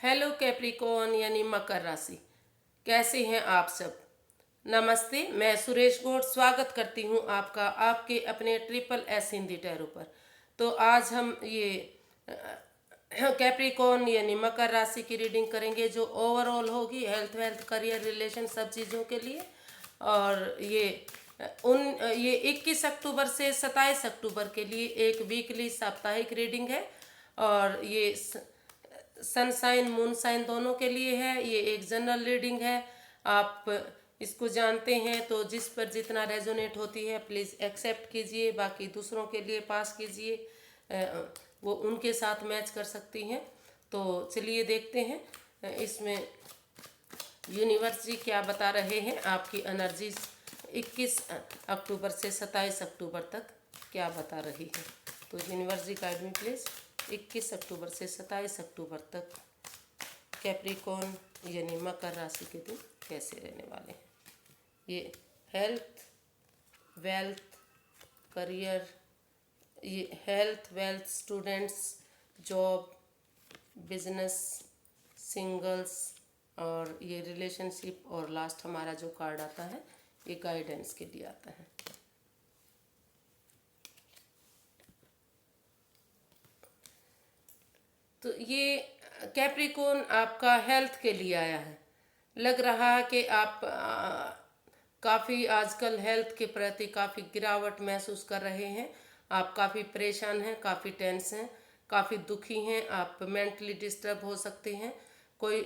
Hello Capricorn यानी मकर राशि, कैसे हैं आप सब। नमस्ते, मैं सुरेश गौड़ स्वागत करती हूं आपका आपके अपने ट्रिपल एस हिंदी टैरो पर। तो आज हम ये कैप्रिकॉर्न यानी मकर राशि की रीडिंग करेंगे, जो ओवरऑल होगी हेल्थ वेल्थ करियर रिलेशन सब चीज़ों के लिए। और ये 21 अक्टूबर से 27 अक्टूबर के लिए एक वीकली साप्ताहिक रीडिंग है। और ये सनसाइन मूनसाइन दोनों के लिए है। ये एक जनरल रीडिंग है। आप इसको जानते हैं तो जिस पर जितना रेजोनेट होती है प्लीज़ एक्सेप्ट कीजिए, बाकी दूसरों के लिए पास कीजिए, वो उनके साथ मैच कर सकती हैं। तो चलिए देखते हैं इसमें यूनिवर्स जी क्या बता रहे हैं आपकी एनर्जीज 21 अक्टूबर से 27 अक्टूबर तक क्या बता रही है। तो universe ji guide me please 21 अक्टूबर से 27 अक्टूबर तक कैप्रिकॉर्न यानी मकर राशि के दिन कैसे रहने वाले हैं। ये हेल्थ वेल्थ करियर, ये health wealth students, job, business, singles, और ये रिलेशनशिप, और लास्ट हमारा जो कार्ड आता है ये गाइडेंस के लिए आता है। तो ये कैप्रिकॉर्न आपका हेल्थ के लिए आया है। लग रहा है कि आप काफ़ी आजकल हेल्थ के प्रति काफ़ी गिरावट महसूस कर रहे हैं। आप काफ़ी परेशान हैं, काफ़ी टेंस हैं, काफ़ी दुखी हैं। आप मेंटली डिस्टर्ब हो सकते हैं। कोई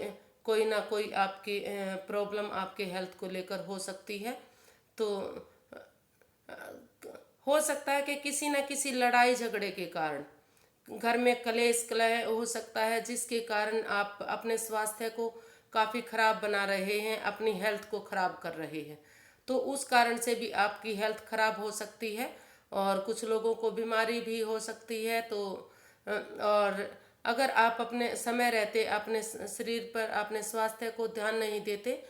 कोई ना कोई आपकी प्रॉब्लम आपके हेल्थ को लेकर हो सकती है। तो हो सकता है कि किसी न किसी लड़ाई झगड़े के कारण घर में कलेश कलह हो सकता है, जिसके कारण आप अपने स्वास्थ्य को काफ़ी खराब बना रहे हैं, अपनी हेल्थ को खराब कर रहे हैं। तो उस कारण से भी आपकी हेल्थ खराब हो सकती है, और कुछ लोगों को बीमारी भी हो सकती है। तो और अगर आप अपने समय रहते अपने शरीर पर अपने स्वास्थ्य को ध्यान नहीं देते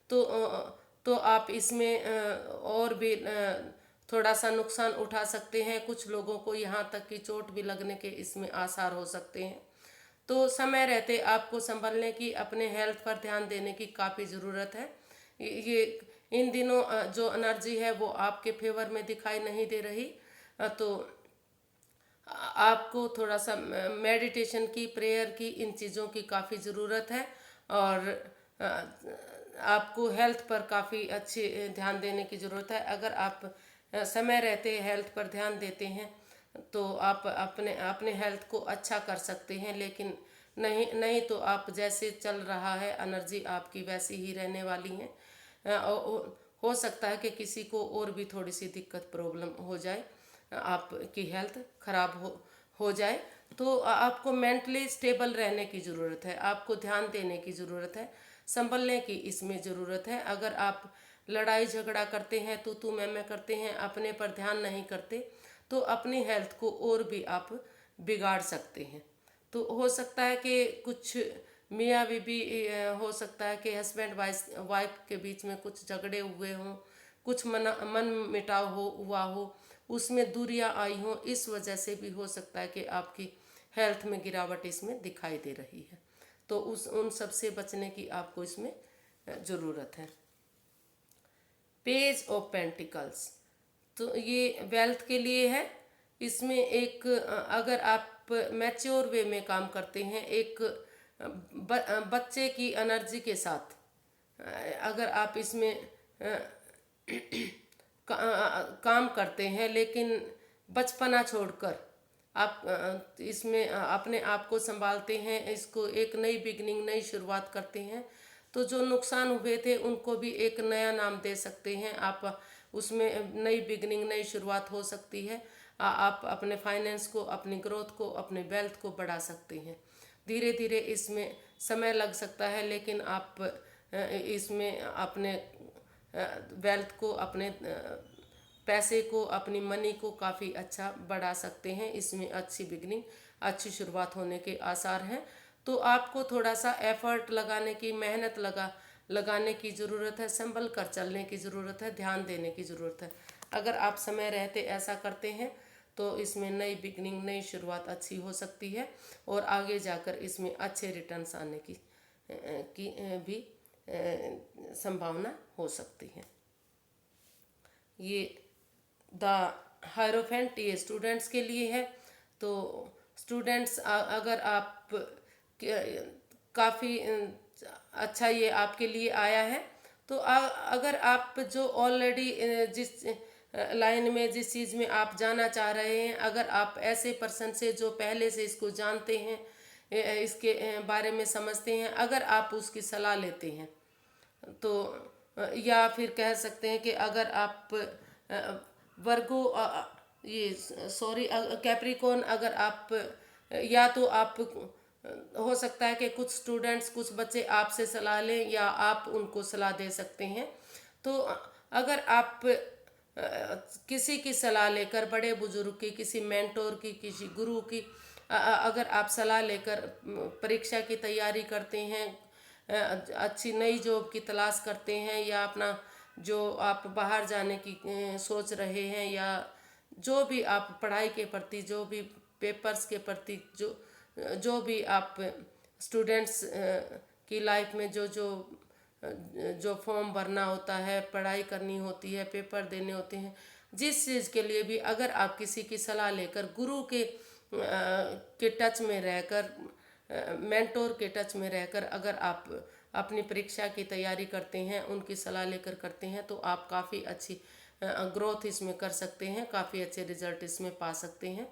तो आप इसमें और भी थोड़ा सा नुकसान उठा सकते हैं। कुछ लोगों को यहाँ तक कि चोट भी लगने के इसमें आसार हो सकते हैं। तो समय रहते आपको संभलने की, अपने हेल्थ पर ध्यान देने की काफ़ी ज़रूरत है। ये इन दिनों जो एनर्जी है वो आपके फेवर में दिखाई नहीं दे रही। तो आपको थोड़ा सा मेडिटेशन की, प्रेयर की, इन चीज़ों की काफ़ी ज़रूरत है। और आपको हेल्थ पर काफ़ी अच्छी ध्यान देने की ज़रूरत है। अगर आप समय रहते हेल्थ पर ध्यान देते हैं तो आप अपने अपने हेल्थ को अच्छा कर सकते हैं। लेकिन नहीं नहीं तो आप जैसे चल रहा है एनर्जी आपकी वैसी ही रहने वाली है। हो सकता है कि किसी को और भी थोड़ी सी दिक्कत प्रॉब्लम हो जाए, आपकी हेल्थ खराब हो जाए। तो आपको मेंटली स्टेबल रहने की ज़रूरत है, आपको ध्यान देने की ज़रूरत है, संभलने की इसमें ज़रूरत है। अगर आप लड़ाई झगड़ा करते हैं, तू मैं करते हैं, अपने पर ध्यान नहीं करते, तो अपनी हेल्थ को और भी आप बिगाड़ सकते हैं। तो हो सकता है कि कुछ मियाँ बीबी, हो सकता है कि हस्बैंड वाइफ के बीच में कुछ झगड़े हुए हों, कुछ मन मिटाव हुआ हो, उसमें दूरियां आई हों। इस वजह से भी हो सकता है कि आपकी हेल्थ में गिरावट इसमें दिखाई दे रही है। तो उन सब से बचने की आपको इसमें ज़रूरत है। पेज ऑफ पेंटिकल्स, तो ये वेल्थ के लिए है। इसमें एक अगर आप मैच्योर वे में काम करते हैं, एक बच्चे की एनर्जी के साथ अगर आप इसमें काम करते हैं, लेकिन बचपना छोड़कर आप इसमें अपने आप को संभालते हैं, इसको एक नई बिगनिंग, नई शुरुआत करते हैं, तो जो नुकसान हुए थे उनको भी एक नया नाम दे सकते हैं आप। उसमें नई बिगनिंग, नई शुरुआत हो सकती है। आप अपने फाइनेंस को, अपनी ग्रोथ को, अपने वेल्थ को बढ़ा सकते हैं। धीरे धीरे इसमें समय लग सकता है, लेकिन आप इसमें अपने वेल्थ को, अपने पैसे को, अपनी मनी को काफ़ी अच्छा बढ़ा सकते हैं। इसमें अच्छी बिगनिंग, अच्छी शुरुआत होने के आसार हैं। तो आपको थोड़ा सा एफर्ट लगाने की, मेहनत लगाने की ज़रूरत है, संभल कर चलने की ज़रूरत है, ध्यान देने की ज़रूरत है। अगर आप समय रहते ऐसा करते हैं तो इसमें नई बिगनिंग, नई शुरुआत अच्छी हो सकती है और आगे जाकर इसमें अच्छे रिटर्न्स आने की भी संभावना हो सकती है। ये द हायरोफेंट ये स्टूडेंट्स के लिए है। तो स्टूडेंट्स, अगर आप काफ़ी अच्छा ये आपके लिए आया है, तो अगर आप जो ऑलरेडी जिस लाइन में, जिस चीज़ में आप जाना चाह रहे हैं, अगर आप ऐसे पर्सन से जो पहले से इसको जानते हैं, इसके बारे में समझते हैं, अगर आप उसकी सलाह लेते हैं तो या फिर कह सकते हैं कि अगर आप वर्गो ये सॉरी कैप्रिकॉर्न, अगर आप या तो आप हो सकता है कि कुछ स्टूडेंट्स, कुछ बच्चे आपसे सलाह लें या आप उनको सलाह दे सकते हैं। तो अगर आप किसी की सलाह लेकर, बड़े बुजुर्ग की, किसी मेंटोर की, किसी गुरु की अगर आप सलाह लेकर परीक्षा की तैयारी करते हैं, अच्छी नई जॉब की तलाश करते हैं, या अपना जो आप बाहर जाने की सोच रहे हैं, या जो भी आप पढ़ाई के प्रति, जो भी पेपर्स के प्रति, जो भी आप स्टूडेंट्स की लाइफ में जो फॉर्म भरना होता है, पढ़ाई करनी होती है, पेपर देने होते हैं, जिस चीज़ के लिए भी अगर आप किसी की सलाह लेकर, गुरु के टच में रहकर, मेंटोर के टच में रहकर अगर आप अपनी परीक्षा की तैयारी करते हैं, उनकी सलाह लेकर करते हैं, तो आप काफ़ी अच्छी ग्रोथ इसमें कर सकते हैं, काफ़ी अच्छे रिजल्ट इसमें पा सकते हैं।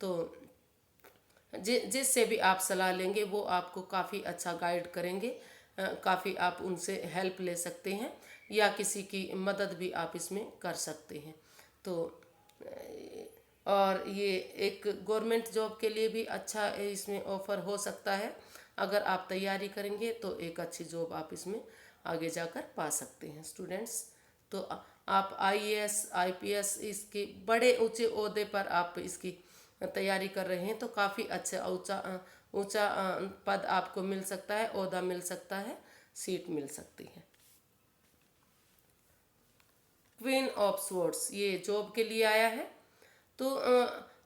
तो जिससे भी आप सलाह लेंगे वो आपको काफ़ी अच्छा गाइड करेंगे, काफ़ी आप उनसे हेल्प ले सकते हैं, या किसी की मदद भी आप इसमें कर सकते हैं। तो और ये एक गवर्नमेंट जॉब के लिए भी अच्छा इसमें ऑफर हो सकता है। अगर आप तैयारी करेंगे तो एक अच्छी जॉब आप इसमें आगे जाकर पा सकते हैं स्टूडेंट्स। तो आप IAS IPS इसके बड़े ऊंचे ओहदे पर आप इसकी तैयारी कर रहे हैं, तो काफ़ी अच्छा ऊंचा ऊंचा पद आपको मिल सकता है, ओहदा मिल सकता है, सीट मिल सकती है। क्वीन ऑफ स्वॉर्ड्स ये जॉब के लिए आया है। तो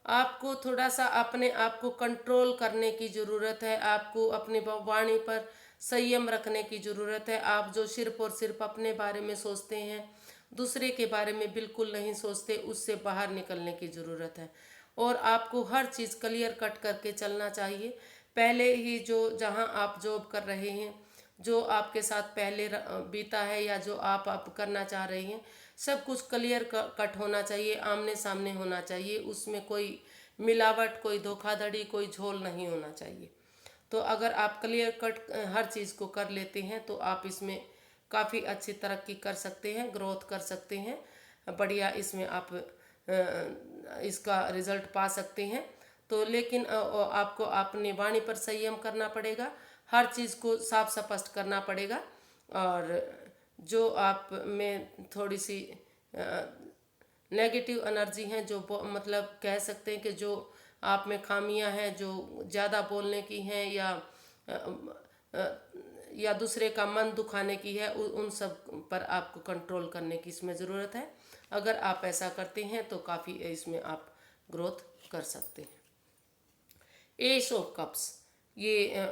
आपको थोड़ा सा अपने आप को कंट्रोल करने की ज़रूरत है, आपको अपनी वाणी पर संयम रखने की ज़रूरत है। आप जो सिर्फ और सिर्फ अपने बारे में सोचते हैं, दूसरे के बारे में बिल्कुल नहीं सोचते, उससे बाहर निकलने की ज़रूरत है। और आपको हर चीज़ क्लियर कट करके चलना चाहिए। पहले ही जो जहां आप जॉब कर रहे हैं, जो आपके साथ पहले बीता है, या जो आप करना चाह रहे हैं, सब कुछ क्लियर कट होना चाहिए, आमने सामने होना चाहिए। उसमें कोई मिलावट, कोई धोखाधड़ी, कोई झोल नहीं होना चाहिए। तो अगर आप क्लियर कट हर चीज़ को कर लेते हैं तो आप इसमें काफ़ी अच्छी तरक्की कर सकते हैं, ग्रोथ कर सकते हैं, बढ़िया इसमें आप इसका रिजल्ट पा सकते हैं। तो लेकिन आपको अपनी वाणी पर संयम करना पड़ेगा, हर चीज़ को साफ स्पष्ट करना पड़ेगा। और जो आप में थोड़ी सी नेगेटिव एनर्जी हैं, जो मतलब कह सकते हैं कि जो आप में खामियां हैं, जो ज़्यादा बोलने की हैं, या दूसरे का मन दुखाने की है, उन सब पर आपको कंट्रोल करने की इसमें ज़रूरत है। अगर आप ऐसा करते हैं तो काफ़ी इसमें आप ग्रोथ कर सकते हैं। एस ऑफ कप्स ये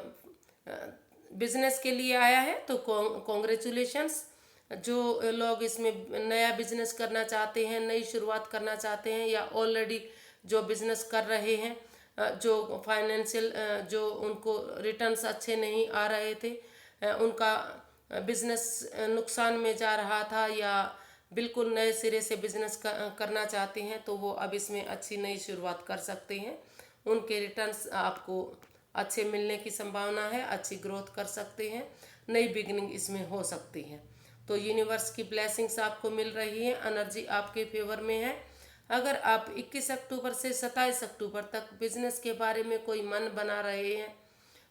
बिजनेस के लिए आया है। तो कॉन्ग्रेचुलेशंस। जो लोग इसमें नया बिजनेस करना चाहते हैं, नई शुरुआत करना चाहते हैं, या ऑलरेडी जो बिजनेस कर रहे हैं, जो फाइनेंशियल जो उनको रिटर्न्स अच्छे नहीं आ रहे थे, उनका बिजनेस नुकसान में जा रहा था, या बिल्कुल नए सिरे से बिजनेस करना चाहते हैं, तो वो अब इसमें अच्छी नई शुरुआत कर सकते हैं। उनके रिटर्न्स आपको अच्छे मिलने की संभावना है, अच्छी ग्रोथ कर सकते हैं, नई बिगिनिंग इसमें हो सकती है। तो यूनिवर्स की ब्लेसिंग्स आपको मिल रही है, एनर्जी आपके फेवर में है। अगर आप 21 अक्टूबर से 27 अक्टूबर तक बिजनेस के बारे में कोई मन बना रहे हैं,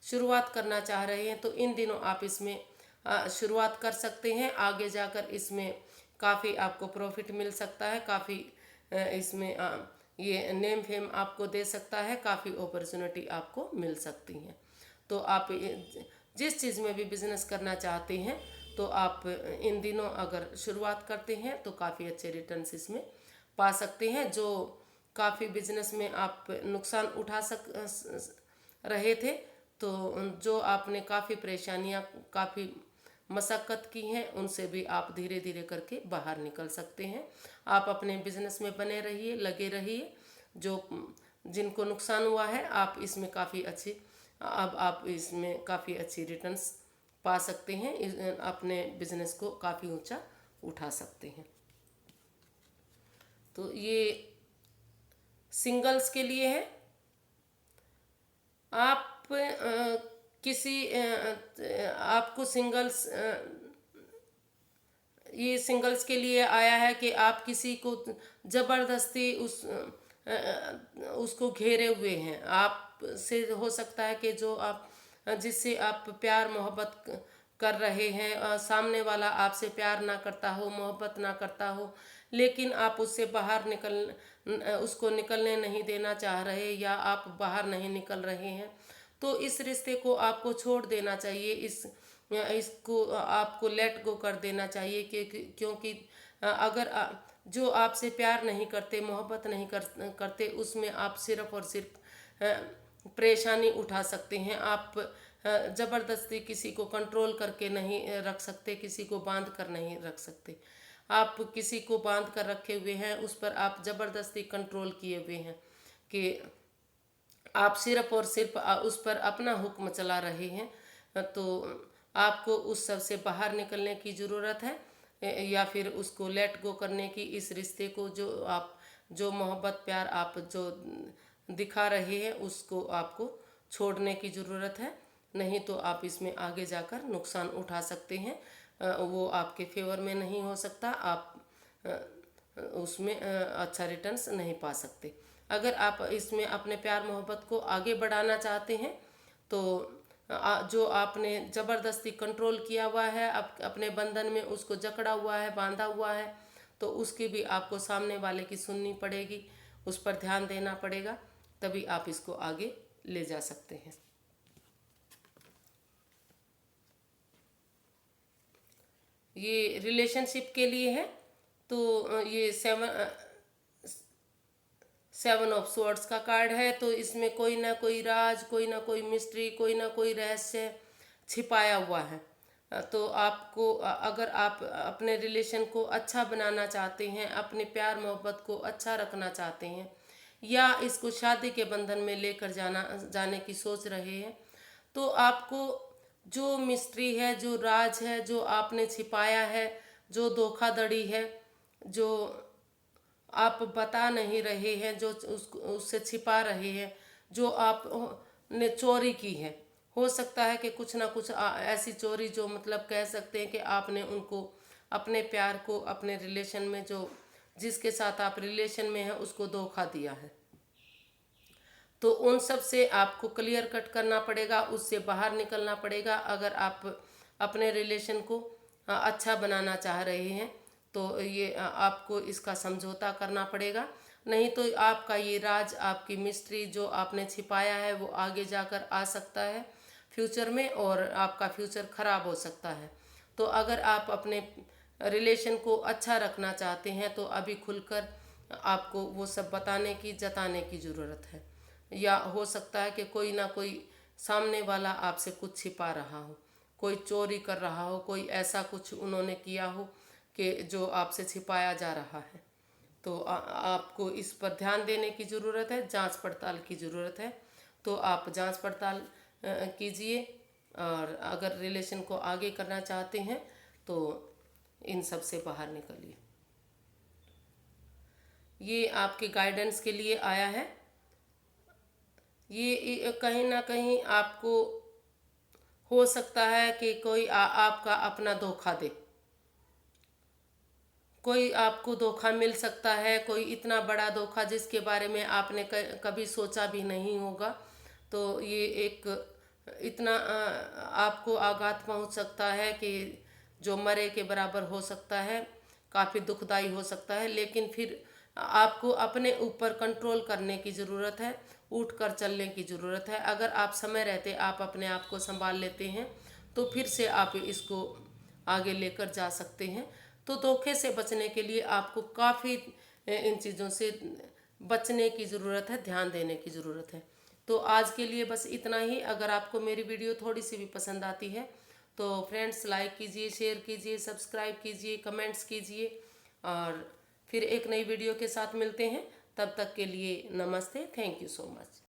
शुरुआत करना चाह रहे हैं, तो इन दिनों आप इसमें शुरुआत कर सकते हैं। आगे जाकर इसमें काफ़ी आपको प्रॉफिट मिल सकता है, काफ़ी इसमें ये नेम फेम आपको दे सकता है, काफ़ी अपॉर्चुनिटी आपको मिल सकती हैं। तो आप जिस चीज़ में भी बिजनेस करना चाहते हैं, तो आप इन दिनों अगर शुरुआत करते हैं तो काफ़ी अच्छे रिटर्न्स इसमें पा सकते हैं। जो काफ़ी बिजनेस में आप नुकसान उठा रहे थे, तो जो आपने काफ़ी परेशानियां, काफ़ी मशक्क़त की हैं, उनसे भी आप धीरे धीरे करके बाहर निकल सकते हैं। आप अपने बिजनेस में बने रहिए, लगे रहिए। जो जिनको नुकसान हुआ है, आप इसमें काफ़ी अच्छी, अब आप इसमें काफ़ी अच्छी रिटर्न्स पा सकते हैं, अपने बिजनेस को काफ़ी ऊंचा उठा सकते हैं। तो ये सिंगल्स के लिए है। आप किसी आपको ये सिंगल्स के लिए आया है कि आप किसी को ज़बरदस्ती उसको घेरे हुए हैं। आप से हो सकता है कि जो आप जिससे आप प्यार मोहब्बत कर रहे हैं, सामने वाला आपसे प्यार ना करता हो, मोहब्बत ना करता हो, लेकिन आप उससे बाहर उसको निकलने नहीं देना चाह रहे, या आप बाहर नहीं निकल रहे हैं, तो इस रिश्ते को आपको छोड़ देना चाहिए। इसको आपको लेट गो कर देना चाहिए, क्योंकि अगर जो आपसे प्यार नहीं करते, मोहब्बत नहीं करते, उसमें आप सिर्फ और सिर्फ परेशानी उठा सकते हैं। आप ज़बरदस्ती किसी को कंट्रोल करके नहीं रख सकते, किसी को बांध कर नहीं रख सकते। आप किसी को बांध कर रखे हुए हैं, उस पर आप ज़बरदस्ती कंट्रोल किए हुए हैं कि आप सिर्फ और सिर्फ उस पर अपना हुक्म चला रहे हैं। तो आपको उस सब से बाहर निकलने की ज़रूरत है, या फिर उसको लेट गो करने की, इस रिश्ते को जो मोहब्बत प्यार आप जो दिखा रहे हैं, उसको आपको छोड़ने की ज़रूरत है। नहीं तो आप इसमें आगे जाकर नुकसान उठा सकते हैं। वो आपके फेवर में नहीं हो सकता, आप उसमें अच्छा रिटर्न्स नहीं पा सकते। अगर आप इसमें अपने प्यार मोहब्बत को आगे बढ़ाना चाहते हैं, तो जो आपने ज़बरदस्ती कंट्रोल किया हुआ है, अपने बंधन में उसको जकड़ा हुआ है, बांधा हुआ है, तो उसकी भी आपको सामने वाले की सुननी पड़ेगी, उस पर ध्यान देना पड़ेगा, तभी आप इसको आगे ले जा सकते हैं। ये रिलेशनशिप के लिए है। तो ये 7 ऑफ स्वॉर्ड्स का कार्ड है। तो इसमें कोई ना कोई राज, कोई ना कोई मिस्ट्री, कोई ना कोई रहस्य छिपाया हुआ है। तो आपको अगर आप अपने रिलेशन को अच्छा बनाना चाहते हैं, अपने प्यार मोहब्बत को अच्छा रखना चाहते हैं, या इसको शादी के बंधन में लेकर जाने की सोच रहे हैं, तो आपको जो मिस्ट्री है, जो राज है, जो आपने छिपाया है, जो धोखाधड़ी है, जो आप बता नहीं रहे हैं, जो उससे छिपा रहे हैं, जो आपने चोरी की है, हो सकता है कि कुछ ना कुछ ऐसी चोरी, जो मतलब कह सकते हैं कि आपने उनको, अपने प्यार को, अपने रिलेशन में, जो जिसके साथ आप रिलेशन में हैं, उसको धोखा दिया है। तो उन सब से आपको क्लियर कट करना पड़ेगा, उससे बाहर निकलना पड़ेगा। अगर आप अपने रिलेशन को अच्छा बनाना चाह रहे हैं, तो ये आपको इसका समझौता करना पड़ेगा। नहीं तो आपका ये राज, आपकी मिस्ट्री जो आपने छिपाया है, वो आगे जाकर आ सकता है फ्यूचर में, और आपका फ्यूचर खराब हो सकता है। तो अगर आप अपने रिलेशन को अच्छा रखना चाहते हैं, तो अभी खुलकर आपको वो सब बताने की, जताने की ज़रूरत है। या हो सकता है कि कोई ना कोई सामने वाला आपसे कुछ छिपा रहा हो, कोई चोरी कर रहा हो, कोई ऐसा कुछ उन्होंने किया हो कि जो आपसे छिपाया जा रहा है। तो आपको इस पर ध्यान देने की ज़रूरत है, जांच पड़ताल की ज़रूरत है। तो आप जांच पड़ताल कीजिए, और अगर रिलेशन को आगे करना चाहते हैं, तो इन सब से बाहर निकलिए। ये आपके गाइडेंस के लिए आया है। ये कहीं ना कहीं आपको हो सकता है कि कोई आपका अपना धोखा दे, कोई आपको धोखा मिल सकता है, कोई इतना बड़ा धोखा जिसके बारे में आपने कभी सोचा भी नहीं होगा। तो ये एक इतना आपको आघात पहुंच सकता है कि जो मरे के बराबर हो सकता है, काफ़ी दुखदाई हो सकता है। लेकिन फिर आपको अपने ऊपर कंट्रोल करने की ज़रूरत है, उठकर चलने की ज़रूरत है। अगर आप समय रहते आप अपने आप को संभाल लेते हैं, तो फिर से आप इसको आगे लेकर जा सकते हैं। तो धोखे से बचने के लिए आपको काफ़ी इन चीज़ों से बचने की ज़रूरत है, ध्यान देने की ज़रूरत है। तो आज के लिए बस इतना ही। अगर आपको मेरी वीडियो थोड़ी सी भी पसंद आती है तो फ्रेंड्स लाइक कीजिए, शेयर कीजिए, सब्सक्राइब कीजिए, कमेंट्स कीजिए, और फिर एक नई वीडियो के साथ मिलते हैं। तब तक के लिए नमस्ते, थैंक यू सो मच।